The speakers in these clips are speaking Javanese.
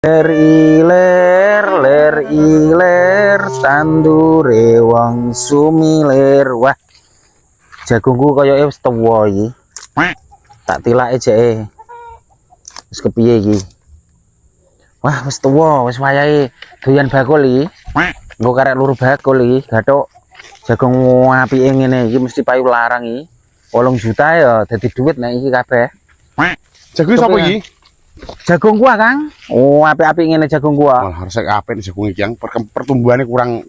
Ler iler tandure wong sumilir. Wah, jagungku koyoke wis tuwa iki. Tak tilake jeke. Wis kepiye iki? Wah, wis tuwa, wis wayahe doyan bakul iki. Engko karek luru bakul iki, gathuk jagung apike ngene iki mesti payu larang iki. 8 juta ya dadi duit nek iki kabeh. Jagung sapa iki? Jagung gua, Kang. Oh, apik-apik ngene jagung gua. Wah, harus apik jagung iki, Kang. Pertumbuhannya kurang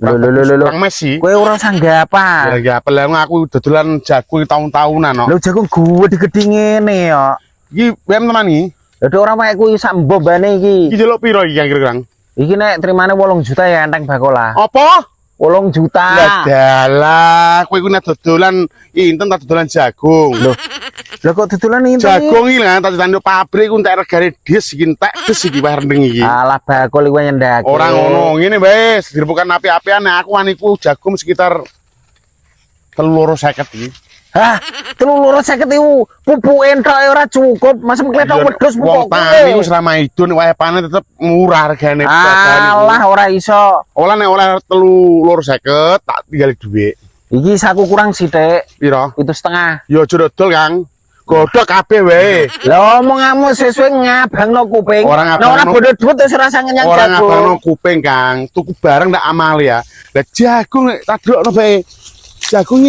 mesi. Kowe ora sanggapan. Ya apel aku dodolan jagung tahun-tahunan kok. Lho jagung gua digedhi ngene ya. Iki wem tenan iki. Lha ora wae kuwi sak mbobane iki. Iki delok piro iki kira-kira, Kang? Iki nek trimane 8 juta ya enteng bakola. Apa? 8 juta. Lah dalah, kowe iku nek dodolan inten ta dodolan jagung. Lho kok dodolan inten? Jagung iki lah tak ditanduk pabrik ku entek regane dis iki entek dis iki wae rendeng iki. Alah bakul iki nyendake. Ora ngono, ngene wis, direbukan api-apian nek aku aniku jagung sekitar 350 iki. Hah, 350 iku pupuk entok ora cukup, masem kletok wedhus pupuk. Wong tani wis ra maidun wae panen tetep murah regane padahal. Alah ora iso. Olah nek oleh 350 tak tinggal dhuwit. Iki saku kurang sithik. Piro? 7,5. Ya aja dodol, Kang. Godhok kabeh wae. Lah omonganmu sesuai ngabangno kuping. Ora bodho duit wis rasa ngenyang jagung. Ora ngabangno kuping, Kang. Tuku barang ndak amal ya. Lah jagung nek tak delokno bae. Jagung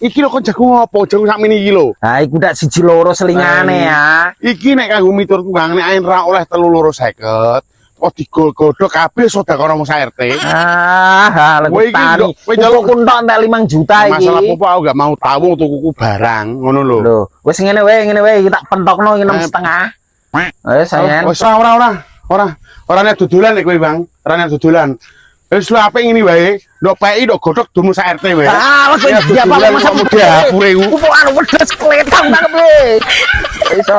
iki lho kok jagung apa? Jagung sak mini iki lho. Ha iku ndak 1 2 selingane ya. Iki nek kanggo miturku, Kang, nek aen ra oleh 350. Kok digodhog kabeh sedekah wong sak RT. Kowe iki kowe njaluk kuntok entek 5 juta iki. Masalah apa aku gak mau tahu tukuku barang, ngono lho. Lho, wis ngene wae iki tak pentokno 6,5. Wis sayang. Wis ora nek dodolan nek kowe, Bang. Ora nek dodolan. Wis lu apik ngene wae, ndok peki ndok godhog durmu sak RT wae. Ah, kowe dia apa masa muda pure iku. Kupu anu wedhus kletang banget kowe. Iso.